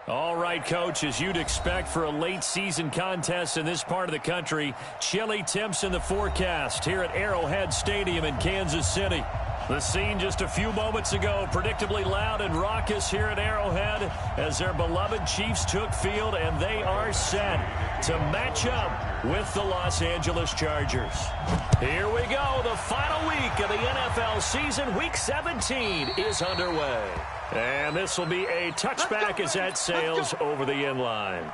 All right, Coach, as you'd expect for a late-season contest in this part of the country, chilly temps in the forecast here at Arrowhead Stadium in Kansas City. The scene just a few moments ago, predictably loud and raucous here at Arrowhead as their beloved Chiefs took field, and they are set to match up with the Los Angeles Chargers. Here we go. The final week of the NFL season, Week 17, is underway. And this will be a touchback as that sails over the end line.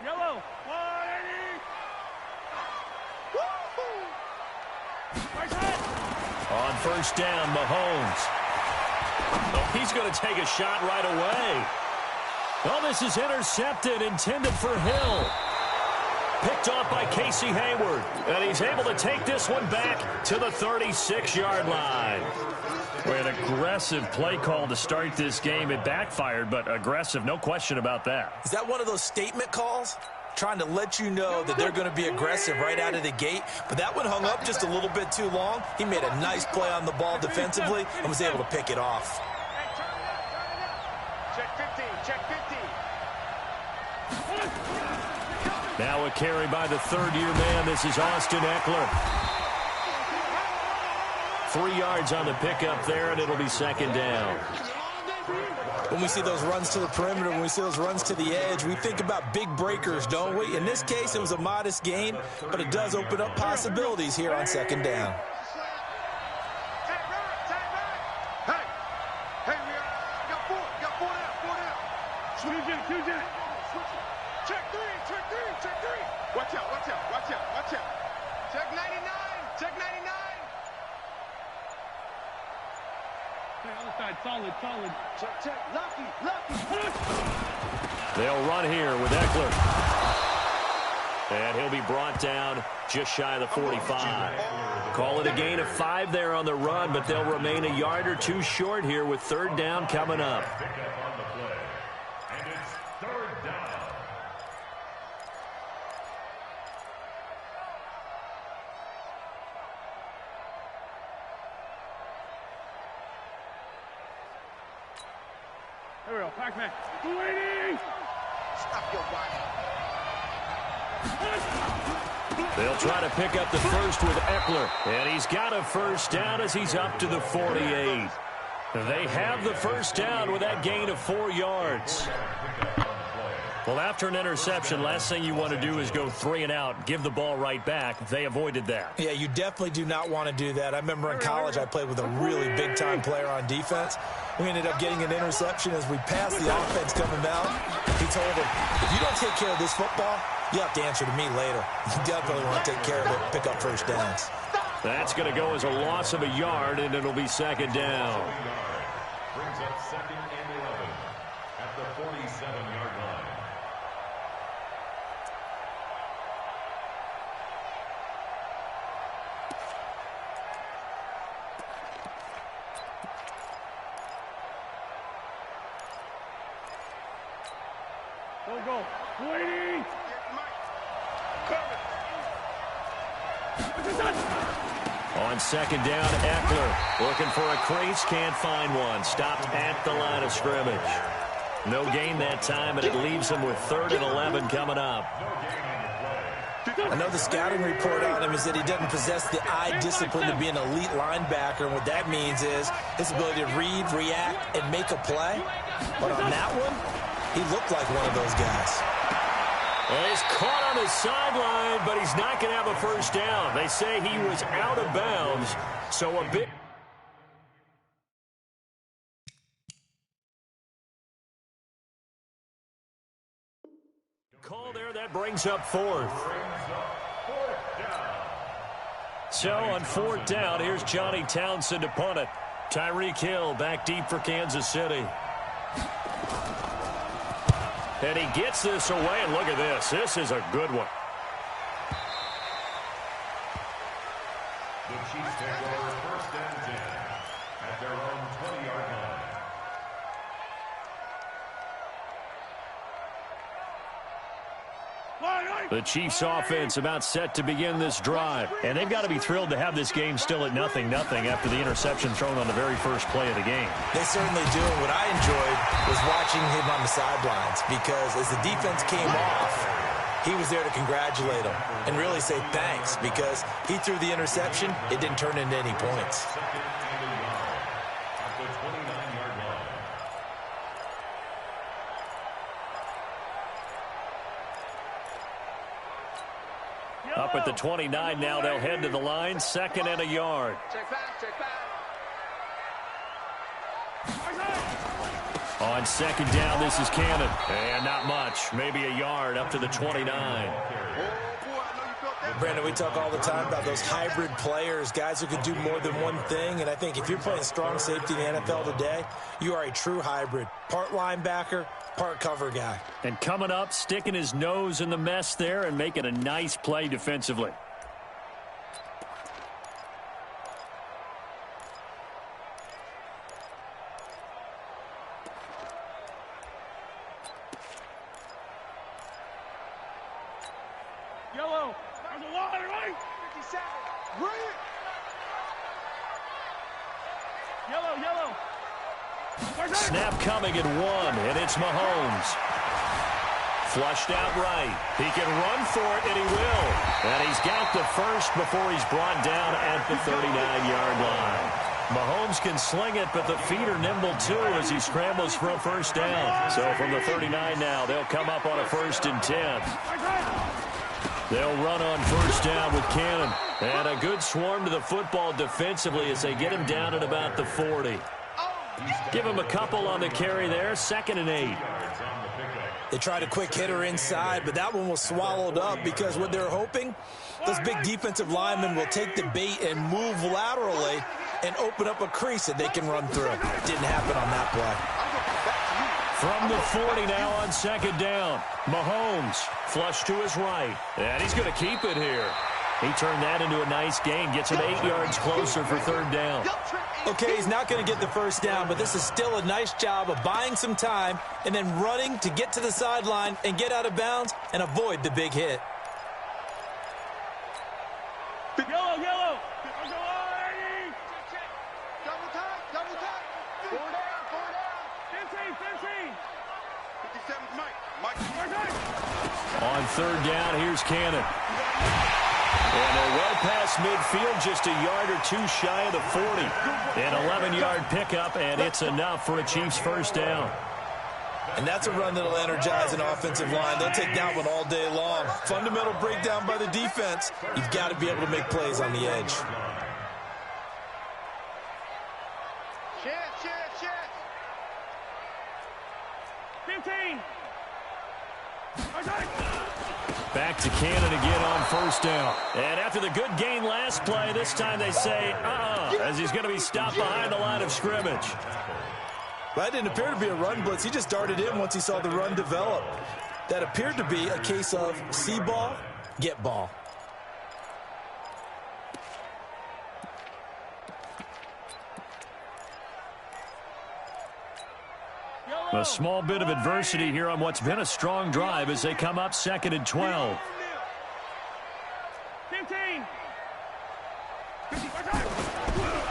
Yellow, 180. On first down, Mahomes. Oh, he's going to take a shot right away. Well, this is intercepted, intended for Hill. Picked off by Casey Hayward. And he's able to take this one back to the 36-yard line. An aggressive play call to start this game. It backfired, but aggressive, no question about that. Is that one of those statement calls? Trying to let you know that they're going to be aggressive right out of the gate. But that one hung up just a little bit too long. He made a nice play on the ball defensively and was able to pick it off. Check 15, check 15. Now a carry by the third-year man. This is Austin Eckler. 3 yards on the pickup there, and it'll be second down. When we see those runs to the perimeter, when we see those runs to the edge, we think about big breakers, don't we? In this case, it was a modest gain, but it does open up possibilities here on second down. Hey, we got four down. Choose it. Check three. Watch out. Check 99. Other side, solid. Check. Lucky. They'll run here with Eckler. And he'll be brought down just shy of the 45. Call it a gain of 5 there on the run, but they'll remain a yard or two short here with third down coming up. Here we go, Pac-Man. 280. Stop your body. They'll try to pick up the first with Eckler. And he's got a first down as he's up to the 48. They have the first down with that gain of 4 yards. Well, after an interception, last thing you want to do is go 3 and out, give the ball right back. They avoided that. Yeah, you definitely do not want to do that. I remember in college I played with a really big-time player on defense. We ended up getting an interception as we passed the offense coming down. He told him, if you don't take care of this football, you have to answer to me later. You definitely want to take care of it, pick up first downs. That's going to go as a loss of a yard, and it'll be second down. Brings up second and 11 at the 47-yard line. Go. 280. On second down, Eckler looking for a crease, can't find one. Stopped at the line of scrimmage. No gain that time, and it leaves him with 3rd and 11 coming up. I know the scouting report on him is that he doesn't possess the eye discipline to be an elite linebacker, and what that means is his ability to read, react, and make a play. But on that one, he looked like one of those guys. Well, he's caught on the sideline, but he's not going to have a first down. They say he was out of bounds, so a bit. Call there, that brings up 4th. So on 4th down, here's Johnny Townsend to punt it. Tyreek Hill back deep for Kansas City. And he gets this away, and look at this. This is a good one. take over 1st and 10 at their own 20-yard line. The Chiefs offense about set to begin this drive. And they've got to be thrilled to have this game still at 0-0 after the interception thrown on the very first play of the game. They certainly do. And what I enjoyed was watching him on the sidelines, because as the defense came off, he was there to congratulate them and really say thanks, because he threw the interception. It didn't turn into any points. Up at the 29 now, they'll head to the line, 2nd and a yard. Check back, check back. On 2nd down, this is Cannon. And not much, maybe a yard up to the 29. Brandon, we talk all the time about those hybrid players, guys who can do more than one thing. And I think if you're playing strong safety in the NFL today, you are a true hybrid. Part linebacker, part cover guy. And coming up, sticking his nose in the mess there and making a nice play defensively. Yellow. There's a line, right? 57. Right. Yellow, yellow. Snap coming at 1, and it's Mahomes. Flushed out right. He can run for it, and he will. And he's got the first before he's brought down at the 39-yard line. Mahomes can sling it, but the feet are nimble, too, as he scrambles for a first down. So from the 39 now, they'll come up on a 1st and 10. They'll run on 1st down with Cannon. And a good swarm to the football defensively as they get him down at about the 40. Give him a couple on the carry there, 2nd and 8. They tried a quick hitter inside, but that one was swallowed up, because what they're hoping, those big defensive linemen will take the bait and move laterally and open up a crease that they can run through. Didn't happen on that play. From the 40 now on 2nd down. Mahomes flush to his right. And he's going to keep it here. He turned that into a nice gain. Gets him 8 yards closer for 3rd down. Okay, he's not going to get the first down, but this is still a nice job of buying some time and then running to get to the sideline and get out of bounds and avoid the big hit. Yellow, yellow. Double time, double time. 4 down, 4 down. 15, 15. 57's Mike. On 3rd down, here's Cannon. And they're well past midfield, just a yard or 2 shy of the 40. An 11-yard pickup, and it's enough for a Chiefs first down. And that's a run that'll energize an offensive line. They'll take that one all day long. Fundamental breakdown by the defense. You've got to be able to make plays on the edge. Chance. 15. Back to Cannon again on 1st down. And after the good gain last play, this time they say, as he's going to be stopped behind the line of scrimmage. That didn't appear to be a run blitz. He just darted in once he saw the run develop. That appeared to be a case of see ball, get ball. A small bit of adversity here on what's been a strong drive as they come up 2nd and 12. 15.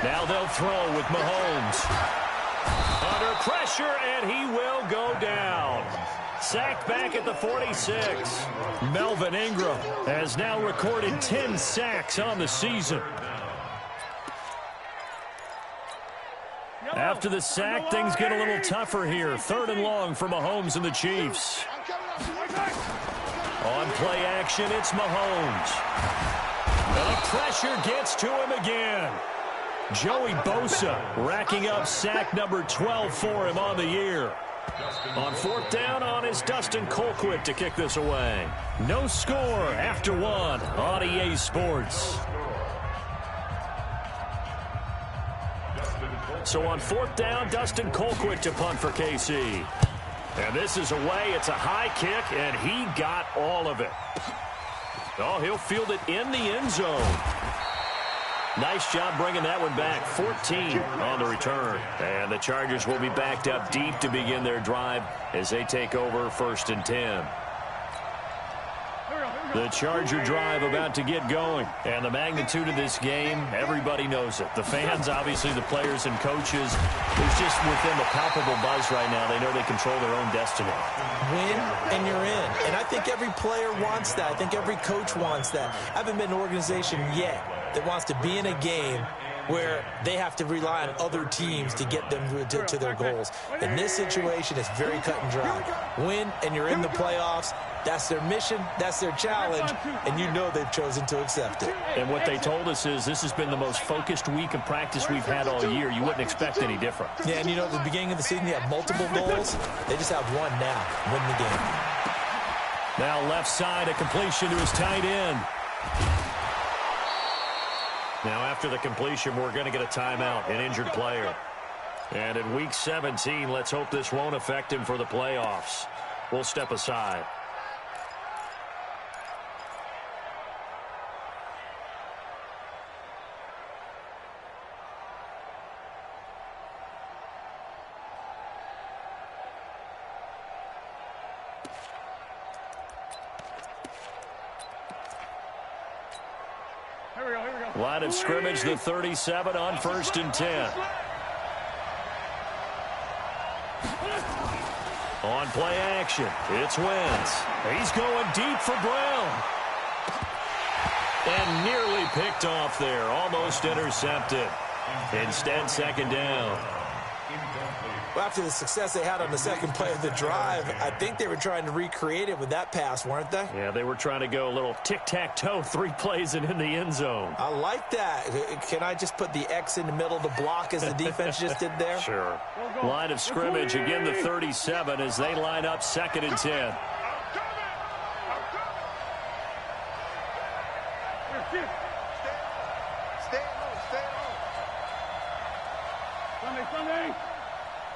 Now they'll throw with Mahomes. Under pressure, and he will go down. Sacked back at the 46. Melvin Ingram has now recorded 10 sacks on the season. After the sack, things get a little tougher here. 3rd and long for Mahomes and the Chiefs. On play action, it's Mahomes. And the pressure gets to him again. Joey Bosa racking up sack number 12 for him on the year. On 4th down is Dustin Colquitt to kick this away. No score after 1 on EA Sports. So on 4th down, Dustin Colquitt to punt for KC. And this is away. It's a high kick, and he got all of it. Oh, he'll field it in the end zone. Nice job bringing that one back. 14 on the return. And the Chargers will be backed up deep to begin their drive as they take over 1st and 10. The Charger drive about to get going. And the magnitude of this game, everybody knows it. The fans, obviously the players and coaches. There's just within the palpable buzz right now. They know they control their own destiny. Win and you're in. And I think every player wants that. I think every coach wants that. I haven't been in an organization yet that wants to be in a game where they have to rely on other teams to get them to their goals. In this situation, it's very cut and dry. Win, and you're in the playoffs. That's their mission. That's their challenge. And you know they've chosen to accept it. And what they told us is this has been the most focused week of practice we've had all year. You wouldn't expect any different. Yeah, and you know, at the beginning of the season, you have multiple goals. They just have one now. Win the game. Now left side, a completion to his tight end. Now, after the completion, we're going to get a timeout, an injured player. And in Week 17, let's hope this won't affect him for the playoffs. We'll step aside. Line of scrimmage, the 37 on 1st and 10. On play action, it's Wentz. He's going deep for Brown. And nearly picked off there, almost intercepted. Instead, 2nd down. Well, after the success they had on the second play of the drive, I think they were trying to recreate it with that pass, weren't they? Yeah, they were trying to go a little tic-tac-toe, 3 plays and in the end zone. I like that. Can I just put the X in the middle to block as the defense just did there? Sure. Line of scrimmage, again the 37 as they line up 2nd and 10. Stay home. Stay home. Sunday.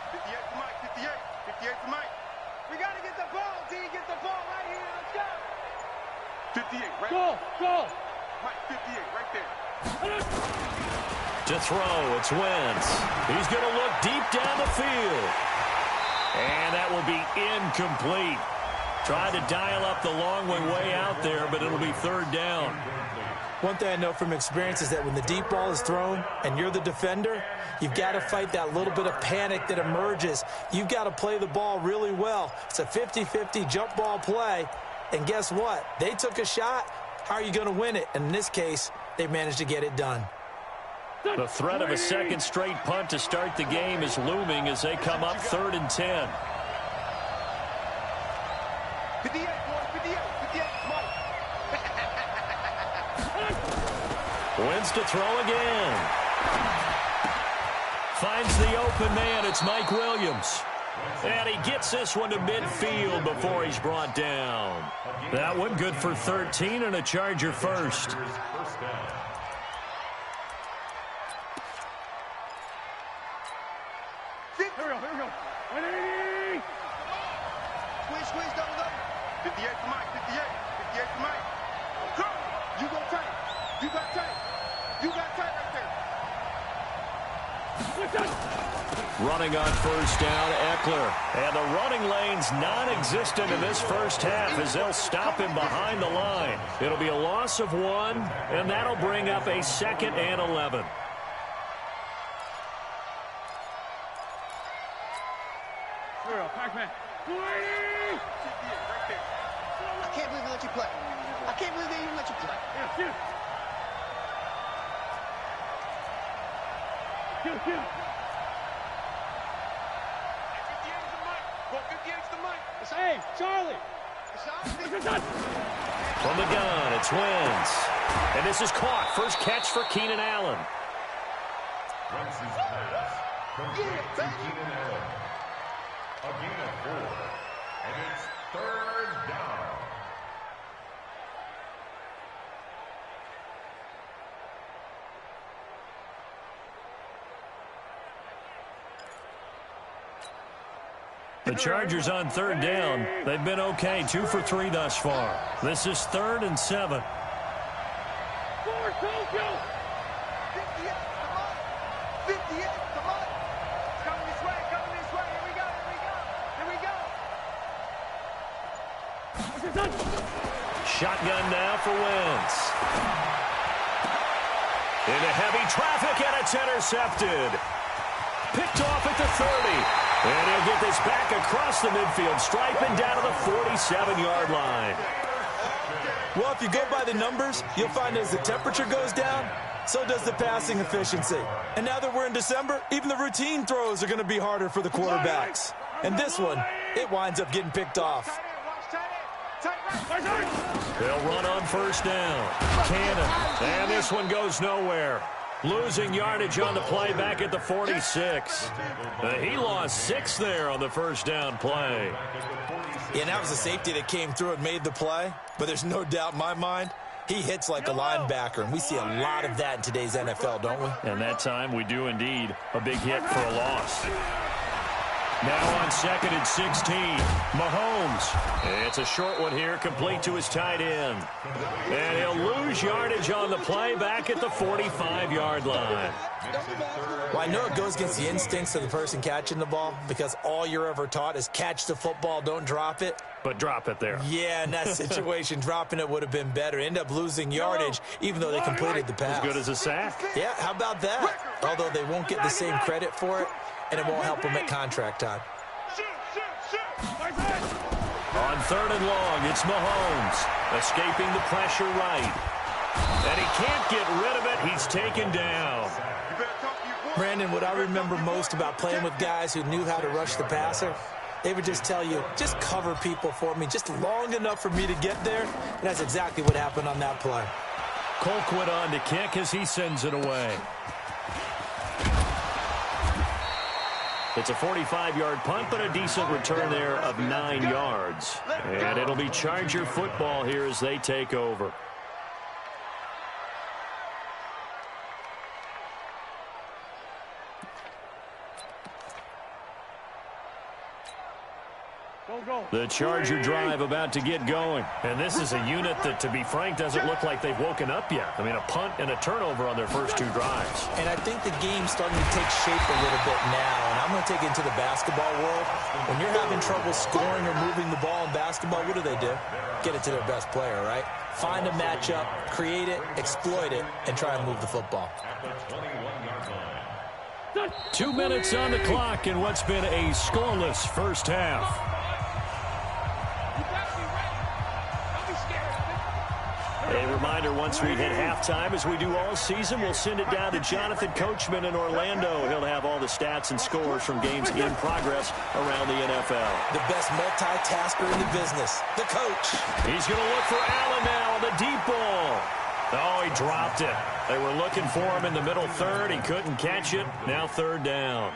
58 to Mike. 58. 58 to Mike. We got to get the ball, D. Get the ball right here. Let's go. 58, right? Go. Mike, 58, right there. To throw, it's Wentz. He's going to look deep down the field. And that will be incomplete. Trying to dial up the long way out there, but it'll be 3rd down. One thing I know from experience is that when the deep ball is thrown and you're the defender, you've got to fight that little bit of panic that emerges. You've got to play the ball really well. It's a 50-50 jump ball play. And guess what? They took a shot. How are you going to win it? And in this case, they managed to get it done. The threat of a 2nd straight punt to start the game is looming as they come up 3rd and 10. 58, boy. 58. 58, Mike. Wins to throw again. Finds the open man. It's Mike Williams. And he gets this one to midfield before he's brought down. That one good for 13 and a Charger first. Here we go. 180. Squeeze, double. 58 to Mike. 58 to Mike. Come. You go tight. You got tight. You got tight right there. Running on 1st down, Eckler. And the running lane's non-existent in this first half as they'll stop him behind the line. It'll be a loss of 1, and that'll bring up a 2nd and 11. Here we go. Pac-Man. 280. I can't believe they let you play. I can't believe they even let you play. Yeah, shoot. Shoot. 58 is the Mike. Go 58 is the Mike. Hey, Charlie. From the gun, it's Wentz. And this is caught. First catch for Keenan Allen. Wentz's pass complete to Keenan Allen. A gain of 4. And it's 3rd down. The Chargers on 3rd down. They've been okay, 2 for 3 thus far. This is 3rd and 7. come on. It's coming this way, Here we go. Shotgun now for Wentz. Into heavy traffic, and it's intercepted. Picked off at the 30. And he'll get this back across the midfield stripe and down to the 47-yard line. Well, if you go by the numbers, you'll find as the temperature goes down, so does the passing efficiency. And now that we're in December, even the routine throws are going to be harder for the quarterbacks. And this one, it winds up getting picked off. They'll run on first down. Cannon. And this one goes nowhere. Losing yardage on the play back at the 46. He lost 6 there on the first down play. Yeah, and that was a safety that came through and made the play. But there's no doubt in my mind, he hits like a linebacker. And we see a lot of that in today's NFL, don't we? And that time we do indeed. A big hit for a loss. Now on 2nd and 16, Mahomes. It's a short one here, complete to his tight end. And he'll lose yardage on the play back at the 45-yard line. Well, I know it goes against the instincts of the person catching the ball because all you're ever taught is catch the football, don't drop it. But drop it there. Yeah, in that situation, dropping it would have been better. End up losing yardage, even though they completed the pass. As good as a sack. Yeah, how about that? Although they won't get the same credit for it, and it won't help them at contract time. On 3rd and long, it's Mahomes. Escaping the pressure right. And he can't get rid of it. He's taken down. Brandon, what I remember most about playing with guys who knew how to rush the passer, they would just tell you, just cover people for me, just long enough for me to get there. And that's exactly what happened on that play. Colquitt on to kick as he sends it away. It's a 45-yard punt, but a decent return there of 9 yards. And it'll be Charger football here as they take over. The Charger drive about to get going. And this is a unit that, to be frank, doesn't look like they've woken up yet. I mean, a punt and a turnover on their first 2 drives. And I think the game's starting to take shape a little bit now. And I'm going to take it into the basketball world. When you're having trouble scoring or moving the ball in basketball, what do? Get it to their best player, right? Find a matchup, create it, exploit it, and try and move the football. 2 minutes on the clock in what's been a scoreless first half. A reminder, once we hit halftime, as we do all season, we'll send it down to Jonathan Coachman in Orlando. He'll have all the stats and scores from games in progress around the NFL. The best multitasker in the business, the coach. He's going to look for Allen now on the deep ball. Oh, he dropped it. They were looking for him in the middle 3rd. He couldn't catch it. Now 3rd down.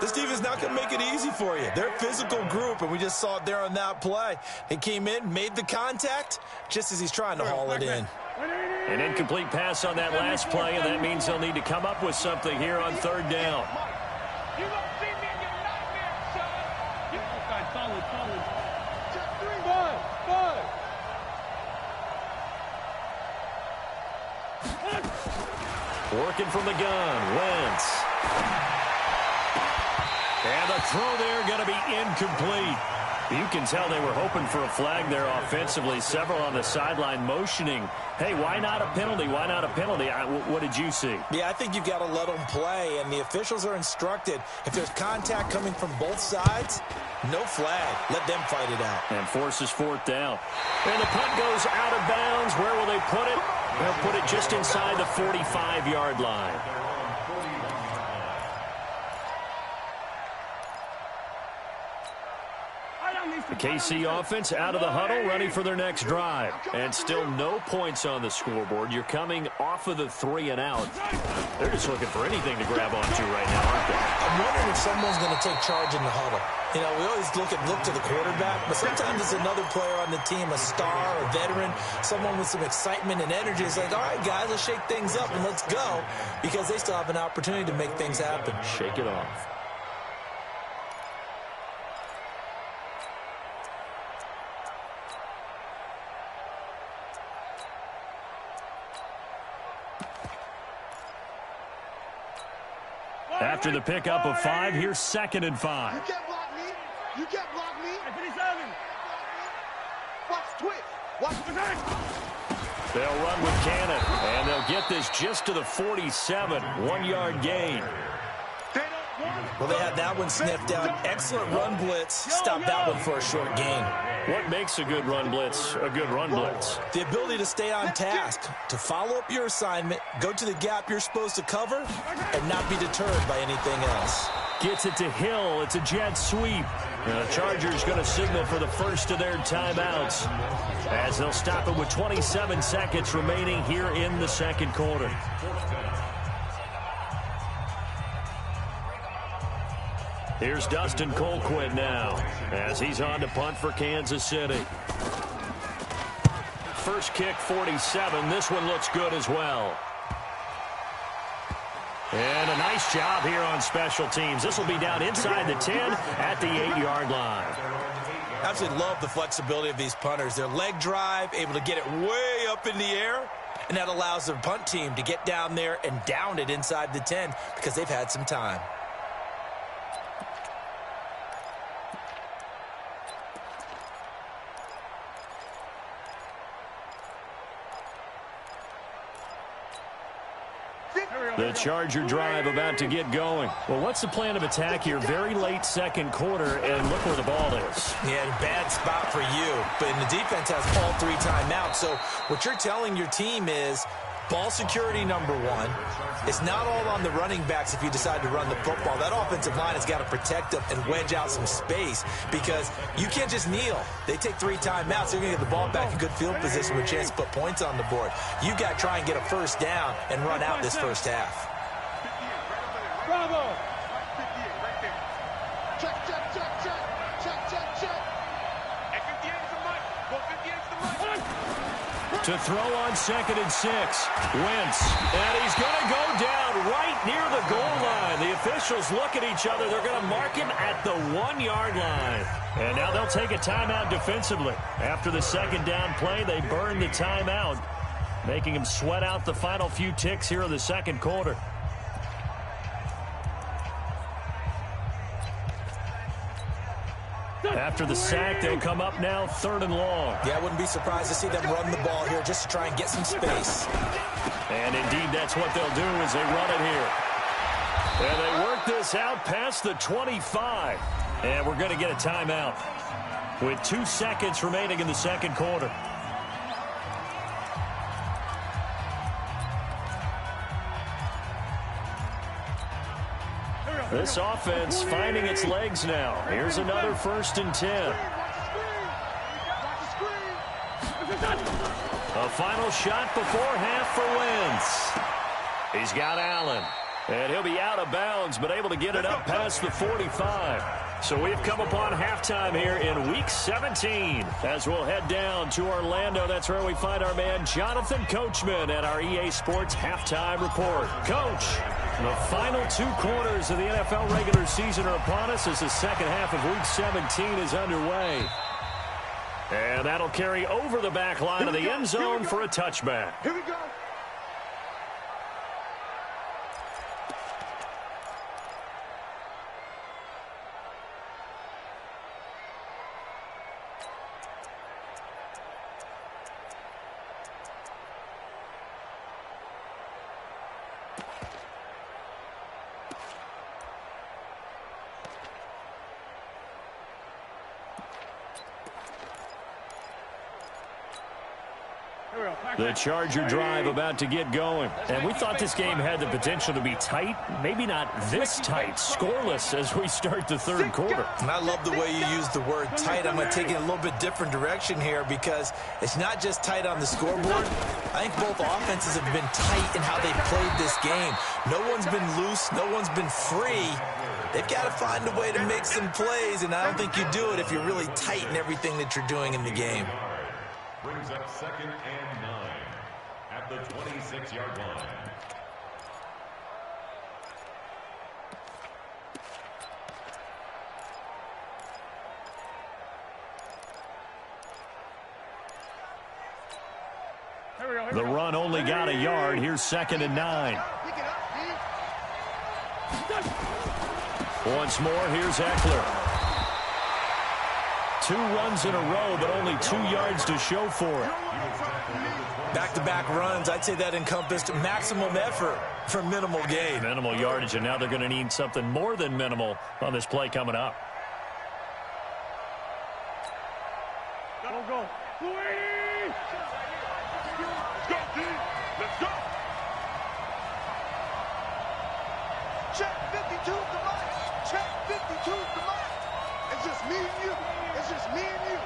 This team is not going to make it easy for you. They're a physical group, and we just saw it there on that play. He came in, made the contact, just as he's trying to haul it in. An incomplete pass on that last play, and that means they'll need to come up with something here on 3rd down. Working from the gun, Wentz. And the throw there going to be incomplete. You can tell they were hoping for a flag there offensively. Several on the sideline motioning, hey, why not a penalty? Why not a penalty? What did you see? Yeah, I think you've got to let them play, and the officials are instructed. If there's contact coming from both sides, no flag. Let them fight it out. And forces 4th down. And the punt goes out of bounds. Where will they put it? They'll put it just inside the 45-yard line. The KC offense out of the huddle, ready for their next drive. And still no points on the scoreboard. You're coming off of the 3 and out. They're just looking for anything to grab onto right now, aren't they? I'm wondering if someone's going to take charge in the huddle. You know, we always look to the quarterback, but sometimes it's another player on the team, a star, a veteran, someone with some excitement and energy. It's like, all right, guys, let's shake things up and let's go, because they still have an opportunity to make things happen. Shake it off. After the pickup of 5, here's 2nd and 5. You can't block me. You can't block me. Watch twitch. Watch the They'll run with Cannon, and they'll get this just to the 47, 1-yard gain. Well, they had that one sniffed out. Excellent run blitz. Stop that one for a short gain. What makes a good run blitz a good run blitz? The ability to stay on task, to follow up your assignment, go to the gap you're supposed to cover, and not be deterred by anything else. Gets it to Hill. It's a jet sweep. The Chargers going to signal for the first of their timeouts as they'll stop it with 27 seconds remaining here in the second quarter. Here's Dustin Colquitt now as he's on to punt for Kansas City. First kick, 47. This one looks good as well. And a nice job here on special teams. This will be down inside the 10 at the 8-yard line. Absolutely love the flexibility of these punters. Their leg drive, able to get it way up in the air, and that allows the punt team to get down there and down it inside the 10 because they've had some time. The Charger drive about to get going. Well, what's the plan of attack here? Very late second quarter, and look where the ball is. Yeah, bad spot for you. But the defense has all 3 timeouts. So what you're telling your team is ball security number 1. It's not all on the running backs if you decide to run the football. That offensive line has got to protect them and wedge out some space because you can't just kneel. They take 3 timeouts. They're going to get the ball back in good field position with a chance to put points on the board. You've got to try and get a first down and run out this first half. Bravo. 58 right there. Check, check, check, check. Check, check, check. And 58 is the mic. Go 58 is the mic. To throw on 2nd and 6. Wentz. And he's going to go down right near the goal line. The officials look at each other. They're going to mark him at the 1-yard line. And now they'll take a timeout defensively. After the second down play, they burn the timeout, making him sweat out the final few ticks here in the second quarter. After the sack, they'll come up now 3rd and long. Yeah, I wouldn't be surprised to see them run the ball here just to try and get some space. And indeed, that's what they'll do as they run it here. And they work this out past the 25. And we're going to get a timeout with 2 seconds remaining in the second quarter. This offense finding its legs now. Here's another 1st and 10. A final shot before half for Wentz. He's got Allen. And he'll be out of bounds, but able to get it up past the 45. So we've come upon halftime here in Week 17. As we'll head down to Orlando, that's where we find our man Jonathan Coachman at our EA Sports Halftime Report. Coach, the final 2 quarters of the NFL regular season are upon us as the second half of Week 17 is underway. And that'll carry over the back line of the end zone for a touchback. Here we go. The Charger drive about to get going. And we thought this game had the potential to be tight. Maybe not this tight, scoreless as we start the third quarter. And I love the way you use the word tight. I'm going to take it a little bit different direction here because it's not just tight on the scoreboard. I think both offenses have been tight in how they've played this game. No one's been loose. No one's been free. They've got to find a way to make some plays, and I don't think you do it if you're really tight in everything that you're doing in the game. Brings up 2nd and 9 at the 26-yard line. The run only got a yard. Here's 2nd and 9. Once more, here's Eckler. 2 runs in a row, but only 2 yards to show for it. Back-to-back runs, I'd say that encompassed maximum effort for minimal gain. Minimal yardage, and now they're going to need something more than minimal on this play coming up. Go. Let's go, D. Let's go. Check 52 the mic. Check 52 the mic. It's just me and you. It's just me and you.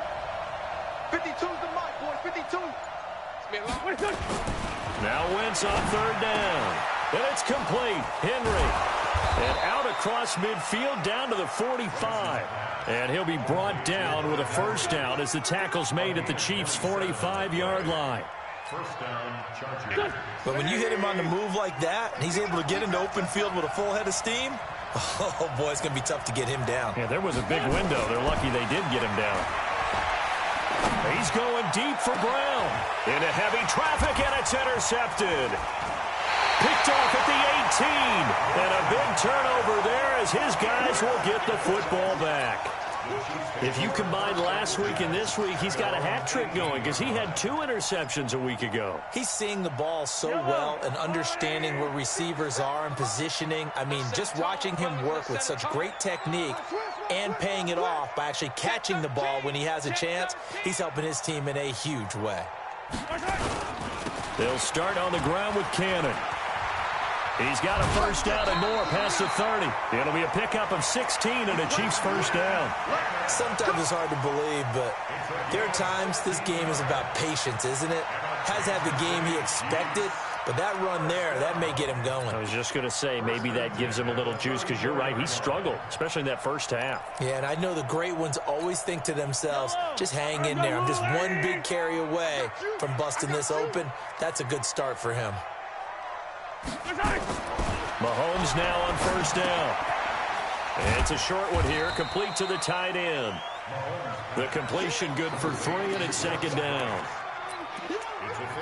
52's the mic, boy. 52. Now Wentz on 3rd down. And it's complete. Henry. And out across midfield down to the 45. And he'll be brought down with a 1st down as the tackle's made at the Chiefs' 45-yard line. 1st down, Chargers. But when you hit him on the move like that, and he's able to get into open field with a full head of steam, oh, boy, it's going to be tough to get him down. Yeah, there was a big window. They're lucky they did get him down. He's going deep for Brown. Into heavy traffic, and it's intercepted. Picked off at the 18. And a big turnover there as his guys will get the football back. If you combine last week and this week, he's got a hat trick going because he had 2 interceptions a week ago. He's seeing the ball so well and understanding where receivers are and positioning. I mean, just watching him work with such great technique and paying it off by actually catching the ball when he has a chance, he's helping his team in a huge way. They'll start on the ground with Cannon. He's got a 1st down and more past the 30. It'll be a pickup of 16 and a Chiefs 1st down. Sometimes it's hard to believe, but there are times this game is about patience, isn't it? Has had the game he expected, but that run there, that may get him going. I was just going to say, maybe that gives him a little juice because you're right, he struggled, especially in that 1st half. Yeah, and I know the great ones always think to themselves, just hang in there. I'm just one big carry away from busting this open. That's a good start for him. Mahomes now on 1st down. And it's a short one here, complete to the tight end. The completion good for 3, and it's 2nd down.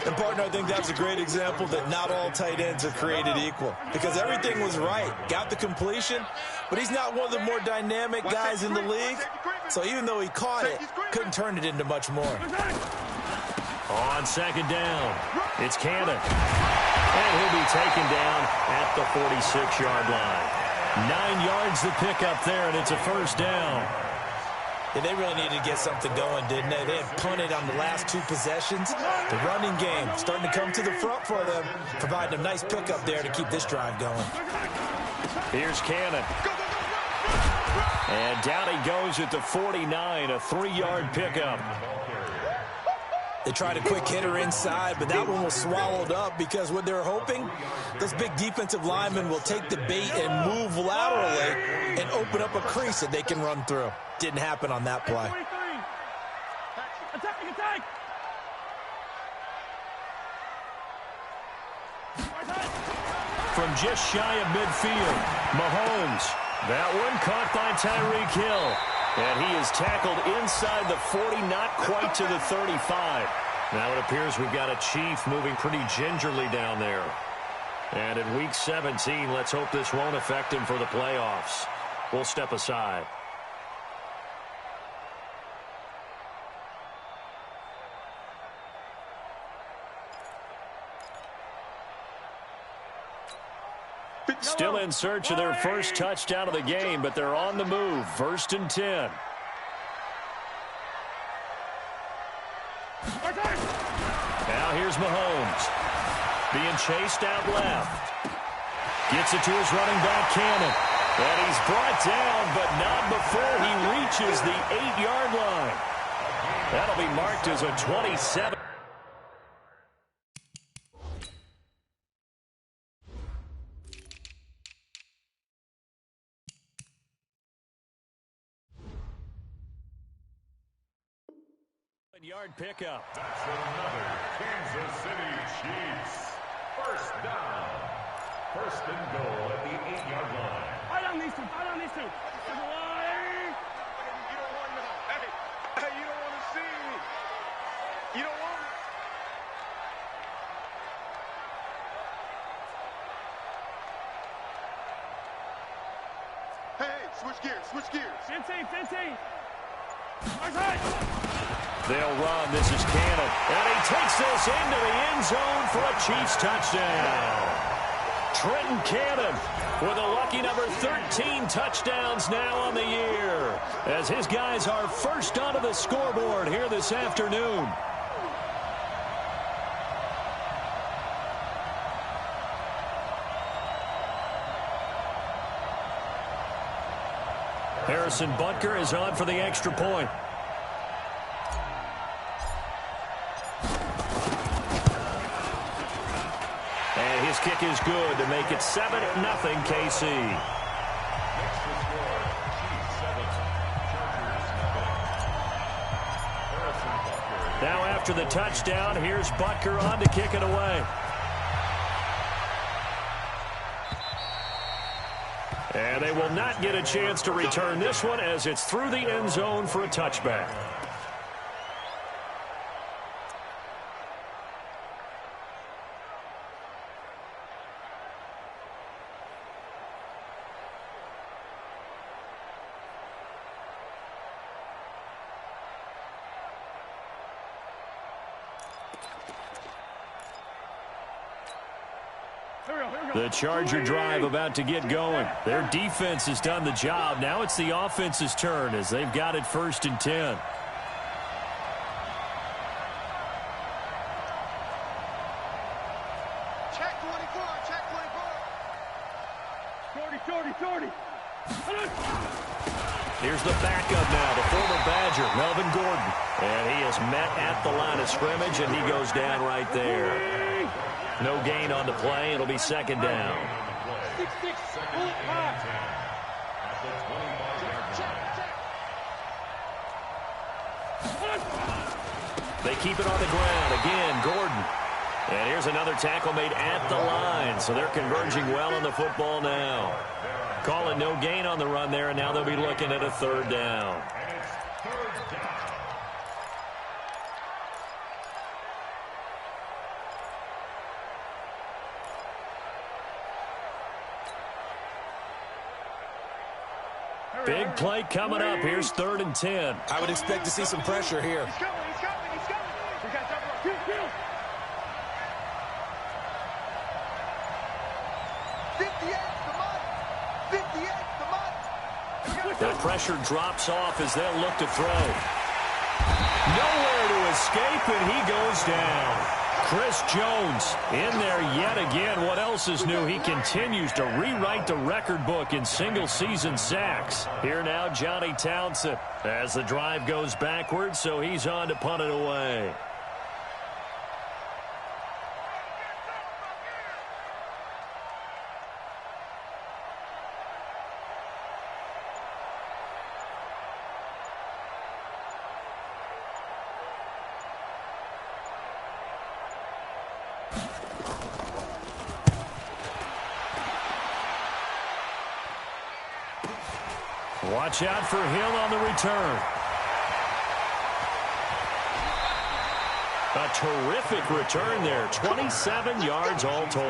And, partner, I think that's a great example that not all tight ends are created equal because everything was right. Got the completion, but he's not one of the more dynamic guys in the league. So even though he caught it, couldn't turn it into much more. On 2nd down, it's Cannon. And he'll be taken down at the 46-yard line. 9 yards to pick up there, and it's a 1st down. Yeah, they really needed to get something going, didn't they? They had punted on the last 2 possessions. The running game starting to come to the front for them, providing a nice pickup there to keep this drive going. Here's Cannon. And down he goes at the 49, a 3-yard pickup. They tried a quick hitter inside, but that one was swallowed up because what they're hoping, those big defensive linemen will take the bait and move laterally and open up a crease that they can run through. Didn't happen on that play. Attack! From just shy of midfield, Mahomes. That one caught by Tyreek Hill. And he is tackled inside the 40, not quite to the 35. Now it appears we've got a Chief moving pretty gingerly down there. And in Week 17, let's hope this won't affect him for the playoffs. We'll step aside. Still in search of their first touchdown of the game, but they're on the move. 1st and 10. Now here's Mahomes. Being chased out left. Gets it to his running back, Cannon. And he's brought down, but not before he reaches the 8-yard line. That'll be marked as a 27. Yard pickup. That's another Kansas City Chiefs. 1st down. 1st and goal at the 8-yard line. I don't need to. You don't want to. Hey, you don't want to see me. You don't want me. Switch gears. Switch gears. 15. They'll run. This is Cannon. And he takes this into the end zone for a Chiefs touchdown. Trenton Cannon with a lucky number 13 touchdowns now on the year, as his guys are first onto the scoreboard here this afternoon. Harrison Butker is on for the extra point. And his kick is good to make it 7-0 KC. Now after the touchdown, here's Butker on to kick it away. And they will not get a chance to return this one as it's through the end zone for a touchback. The Charger drive about to get going. Their defense has done the job. Now it's the offense's turn as they've got it 1st and 10. Check 24. Check 24. 40. Here's the backup now, the former Badger, Melvin Gordon. And he is met at the line of scrimmage, and he goes down right there. No gain on the play. It'll be 2nd down. 6-6. They keep it on the ground. Again, Gordon. And here's another tackle made at the line. So they're converging well on the football now. Call it no gain on the run there, and now they'll be looking at a 3rd down. Big play coming up. Here's 3rd and 10. I would expect to see some pressure here. He's coming. We got double. 58 the money. The pressure drops off as they'll look to throw. Nowhere to escape, and he goes down. Chris Jones in there yet again. What else is new? He continues to rewrite the record book in single-season sacks. Here now, Johnny Townsend as the drive goes backwards, so he's on to punt it away. Watch out for Hill on the return. A terrific return there. 27 yards all told.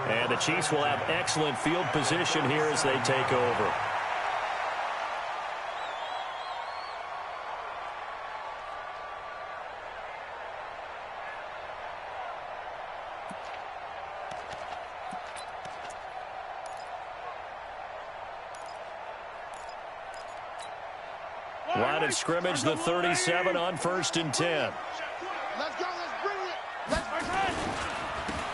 And the Chiefs will have excellent field position here as they take over. Line of scrimmage, the 37 on 1st and 10. Let's go. Let's bring it.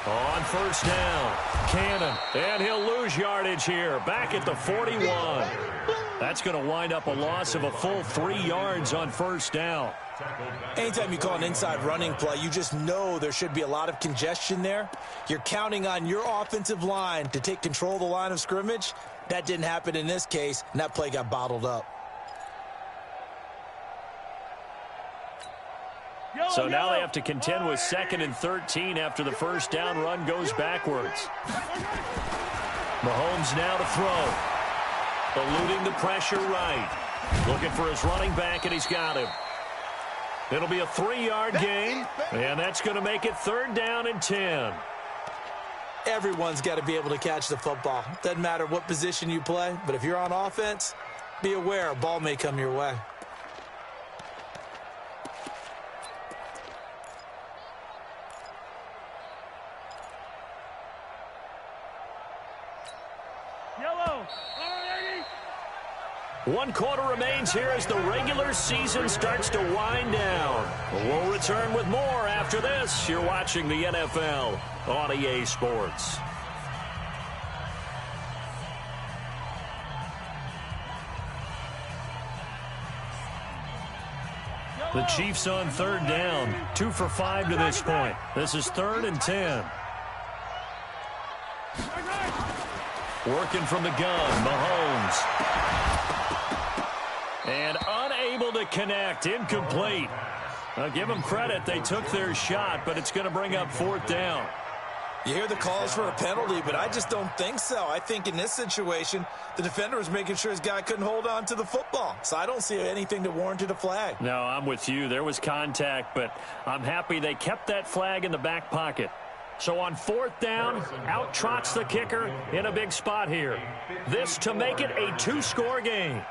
On 1st down, Cannon. And he'll lose yardage here. Back at the 41. That's going to wind up a loss of a full 3 yards on 1st down. Anytime you call an inside running play, you just know there should be a lot of congestion there. You're counting on your offensive line to take control of the line of scrimmage. That didn't happen in this case, and that play got bottled up. So now they have to contend with 2nd and 13 after the 1st down run goes backwards. Mahomes now to throw. Eluding the pressure right. Looking for his running back, and he's got him. It'll be a 3-yard gain, and that's going to make it 3rd down and 10. Everyone's got to be able to catch the football. Doesn't matter what position you play, but if you're on offense, Be aware, a ball may come your way. Yellow. 1 quarter remains here as the regular season starts to wind down. We'll return with more after this. You're watching the NFL on EA Sports. The Chiefs on 3rd down. 2 for 5 to this point. This is 3rd and 10. Working from the gun, Mahomes. And unable to connect, incomplete. I'll give them credit, they took their shot, but it's going to bring up 4th down. You hear the calls for a penalty, but I just don't think so. I think in this situation, the defender was making sure his guy couldn't hold on to the football. So I don't see anything that warranted a flag. No, I'm with you. There was contact, but I'm happy they kept that flag in the back pocket. So on 4th down, out trots the kicker in a big spot here. This to make it a 2-score game.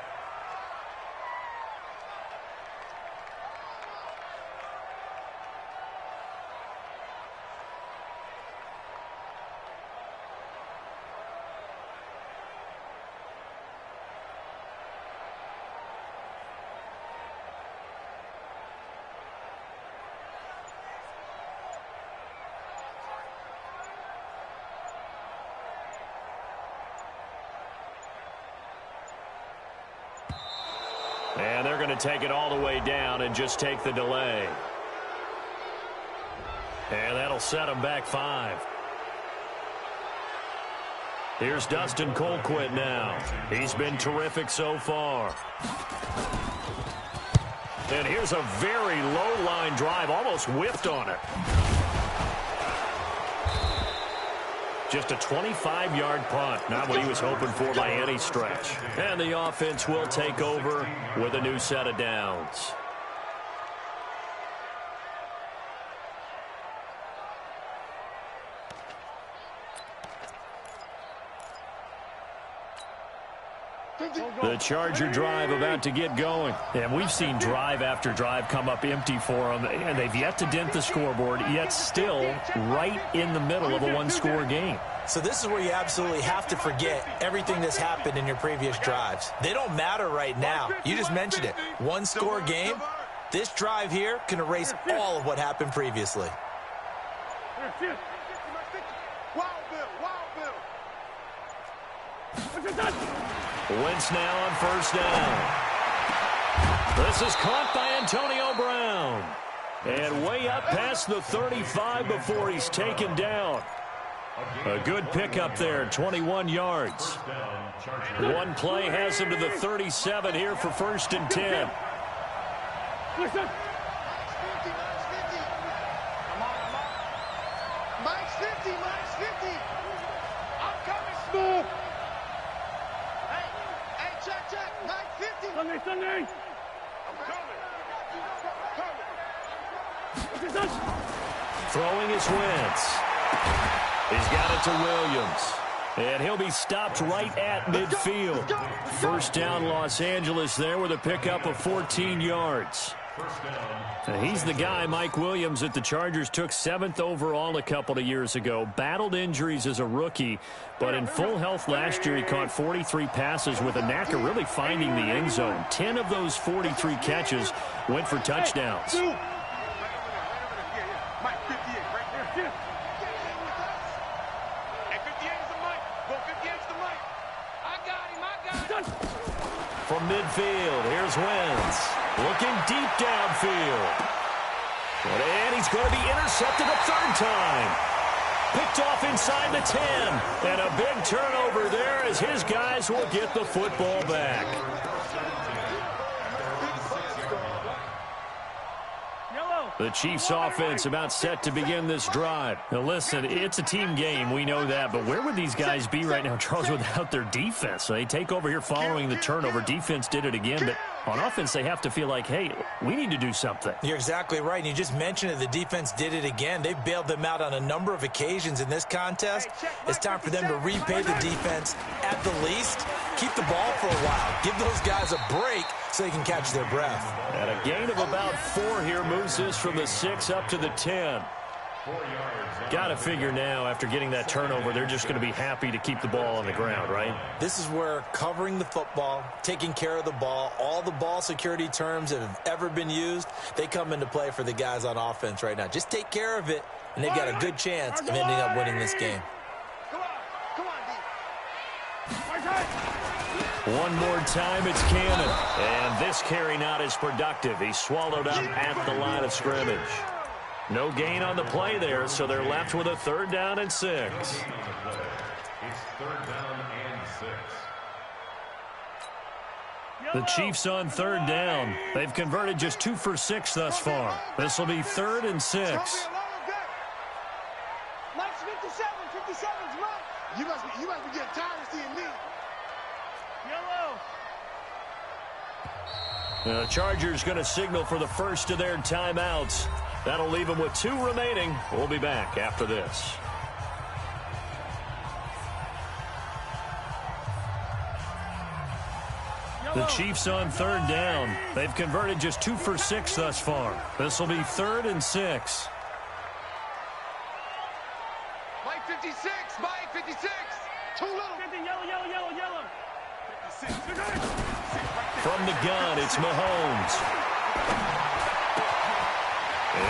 And they're going to take it all the way down and just take the delay. And that'll set them back 5. Here's Dustin Colquitt now. He's been terrific so far. And here's a very low-line drive, almost whiffed on it. Just a 25-yard punt. Not what he was hoping for by any stretch. And the offense will take over with a new set of downs. The Charger drive about to get going. And we've seen drive after drive come up empty for them. And they've yet to dent the scoreboard, yet still right in the middle of a 1-score game. So this is where you absolutely have to forget everything that's happened in your previous drives. They don't matter right now. You just mentioned it. 1-score game. This drive here can erase all of what happened previously. Wentz now on 1st down. This is caught by Antonio Brown. And way up past the 35 before he's taken down. A good pickup there, 21 yards. One play has him to the 37 here for 1st and 10. Listen. Mike's 50. I'm coming, Smooth. Hey, check. Mike 50. Sunday. I'm coming. Throwing his Wentz. He's got it to Williams. And he'll be stopped right at midfield. 1st down, Los Angeles there with a pickup of 14 yards. And he's the guy, Mike Williams, that the Chargers took 7th overall a couple of years ago. Battled injuries as a rookie, but in full health last year, he caught 43 passes with a knack of really finding the end zone. 10 of those 43 catches went for touchdowns. Mike 58 right there. Hey, 58 is the mic. Go 58 is the mic. I got him. From midfield, here's Wentz. Looking deep downfield. And he's going to be intercepted a 3rd time. Picked off inside the 10. And a big turnover there as his guys will get the football back. The Chiefs offense about set to begin this drive. Now listen, it's a team game, we know that, but where would these guys be right now, Charles, without their defense? So they take over here following the turnover. Defense did it again, but On offense, they have to feel like, hey, we need to do something. You're exactly right. And you just mentioned it. The defense did it again. They bailed them out on a number of occasions in this contest. It's time for them to repay the defense at the least. Keep the ball for a while. Give those guys a break so they can catch their breath. And a gain of about 4 here moves this from the 6 up to the 10. Got to figure now, after getting that turnover, they're just going to be happy to keep the ball on the ground, right? This is where covering the football, taking care of the ball, all the ball security terms that have ever been used, they come into play for the guys on offense right now. Just take care of it, and they've got a good chance of ending up winning this game. One more time, it's Cannon. And this carry not as productive. He's swallowed up at the line of scrimmage. No gain on the play there, so they're left with a 3rd down and 6. It's 3rd down and 6. The Chiefs on 3rd down. They've converted just 2 for 6 thus far. This will be 3rd and 6. Mike's 57. 57's Mike. You must be getting tired of seeing me. The Chargers going to signal for the first of their timeouts. That'll leave them with 2 remaining. We'll be back after this. The Chiefs on 3rd down. They've converted just 2 for 6 thus far. This will be 3rd and 6. Mike 56. Mike 56. Too little. 50, yellow. 56. From the gun, it's Mahomes.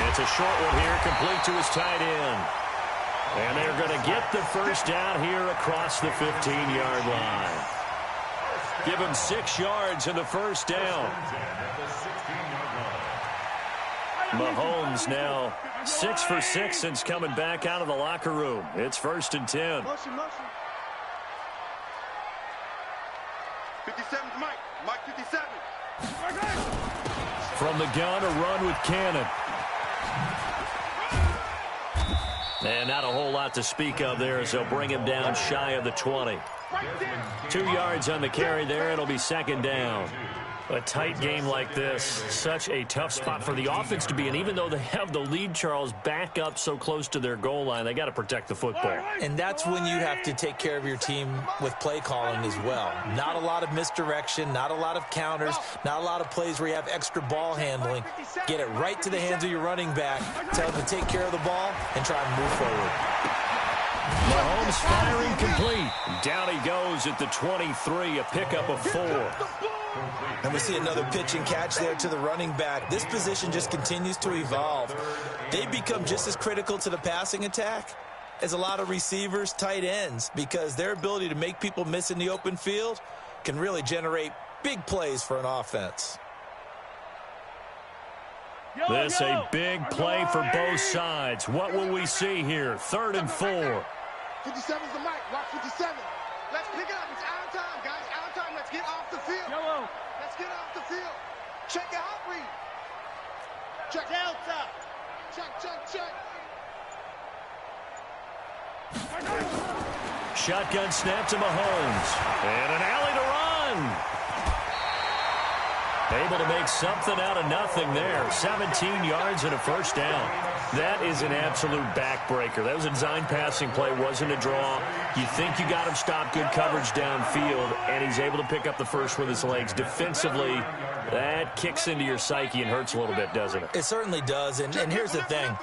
It's a short one here, complete to his tight end. And they're going to get the first down here across the 15-yard line. Give him 6 yards in the first down. Mahomes now 6 for 6 since coming back out of the locker room. It's 1st and 10. Motion. 57's Mike. Mike 57. From the gun, a run with Cannon. And not a whole lot to speak of there as they'll bring him down shy of the 20. 2 yards on the carry there. It'll be 2nd down. A tight game like this, such a tough spot for the offense to be in. Even though they have the lead, Charles, back up so close to their goal line, they got to protect the football. And that's when you have to take care of your team with play calling as well. Not a lot of misdirection, not a lot of counters, not a lot of plays where you have extra ball handling. Get it right to the hands of your running back, tell them to take care of the ball, and try and move forward. Mahomes firing complete. Down he goes at the 23, a pickup of 4. And we see another pitch and catch there to the running back. This position just continues to evolve. They become just as critical to the passing attack as a lot of receivers, tight ends, because their ability to make people miss in the open field can really generate big plays for an offense. This a big play for both sides. What will we see here? 3rd and 4. 57's the mic. Watch 57. Let's pick it up. It's out of time, guys. Out of time. Let's get off the field. Yellow. Let's get off the field. Check your hot read. Check. Delta. Check. Shotgun snap to Mahomes. And an alley to run. Able to make something out of nothing there. 17 yards and a 1st down. That is an absolute backbreaker. That was a design passing play, wasn't a draw. You think you got him stopped, good coverage downfield, and he's able to pick up the first with his legs. Defensively, that kicks into your psyche and hurts a little bit, doesn't it? It certainly does, and here's the thing.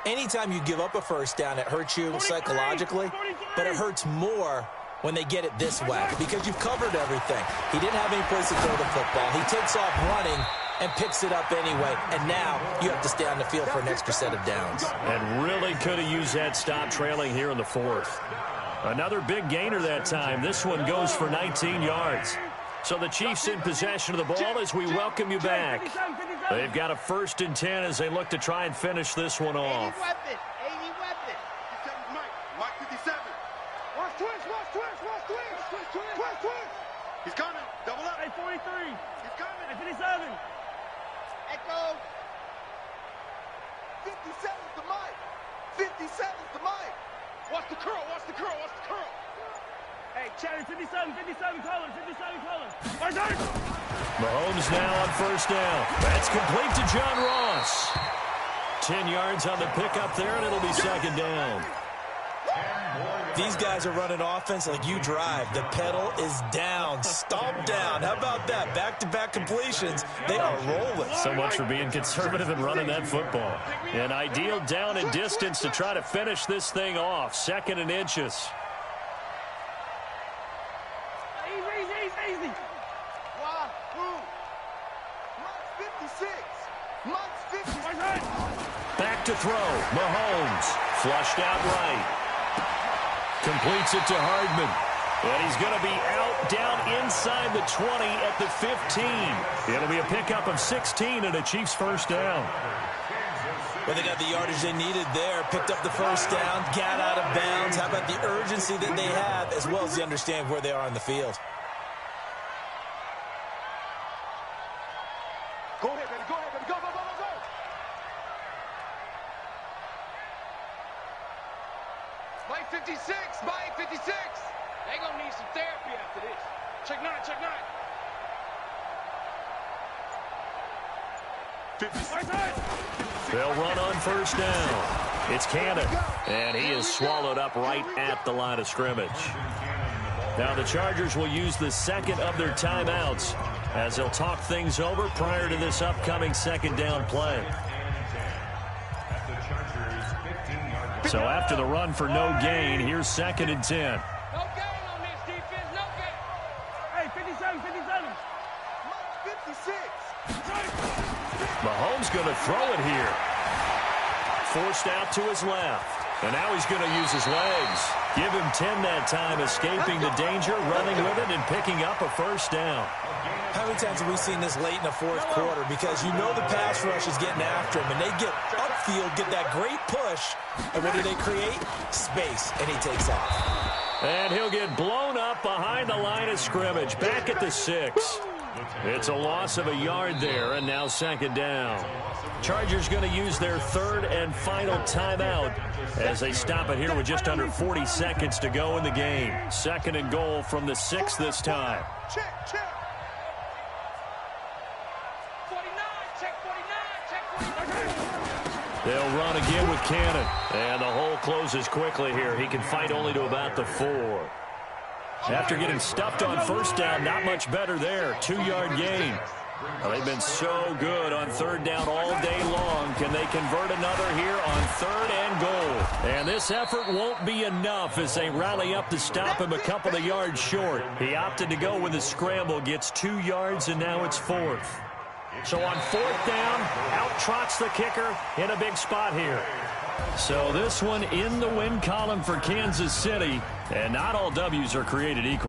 Anytime you give up a 1st down, it hurts you psychologically, but it hurts more when they get it this way because you've covered everything. He didn't have any place to throw the football. He takes off running and picks it up anyway, and now you have to stay on the field for an extra set of downs. And really could have used that stop trailing here in the 4th. Another big gainer that time. This one goes for 19 yards. So the Chiefs in possession of the ball as we welcome you back. They've got a 1st and 10 as they look to try and finish this one off. 80 weapon. 57's Mike. Mike 57. Watch twist. He's coming. Double up. Hey, 43. He's coming. Hey, 57. Echo. 57's the mic. 57's the mic. Watch the curl. Hey, Cherry, 57, color, 57 color. My turn. Mahomes now on first down. That's complete to John Ross. 10 yards on the pickup there, and it'll be second down. These guys are running offense like you drive. The pedal is down, stomp down. How about that? Back-to-back completions. They are rolling. So much for being conservative and running that football. An ideal down and distance to try to finish this thing off. 2nd and inches. Easy. Wahoo! Mike's 56. Mike's 56. Back to throw. Mahomes flushed out right. Completes it to Hardman. And he's going to be out down inside the 20 at the 15. It'll be a pickup of 16 and a Chiefs first down. Well, they got the yardage they needed there. Picked up the first down. Got out of bounds. How about the urgency that they have as well as they understand where they are on the field? Go ahead, baby. Go. Mike 56. Mike 56. They gonna need some therapy after this. Check 9. 56. They'll run on first down. It's Cannon, and he is swallowed up right at the line of scrimmage. Now the Chargers will use the second of their timeouts as they'll talk things over prior to this upcoming second down play. So after the run for no gain, here's 2nd and 10. No gain on this defense, no gain. Hey, 57. Mike 56. Mahomes going to throw it here. Forced out to his left. And now he's going to use his legs. Give him 10 that time, escaping the danger, running with it, and picking up a first down. How many times have we seen this late in the fourth quarter? Because you know the pass rush is getting after him, and they get upfield, get that great push, and what do they create? Space, and he takes off. And he'll get blown up behind the line of scrimmage, back at the 6. It's a loss of a yard there, and now second down. Chargers going to use their 3rd and final timeout as they stop it here with just under 40 seconds to go in the game. 2nd and goal from the 6 this time. Check. 49, check 49. They'll run again with Cannon. And the hole closes quickly here. He can fight only to about the 4. After getting stuffed on first down, not much better there. 2-yard gain. Well, they've been so good on 3rd down all day long. Can they convert another here on 3rd and goal? And this effort won't be enough as they rally up to stop him a couple of yards short. He opted to go with a scramble, gets 2 yards, and now it's 4th. So on 4th down, out trots the kicker in a big spot here. So this one in the win column for Kansas City, and not all W's are created equal.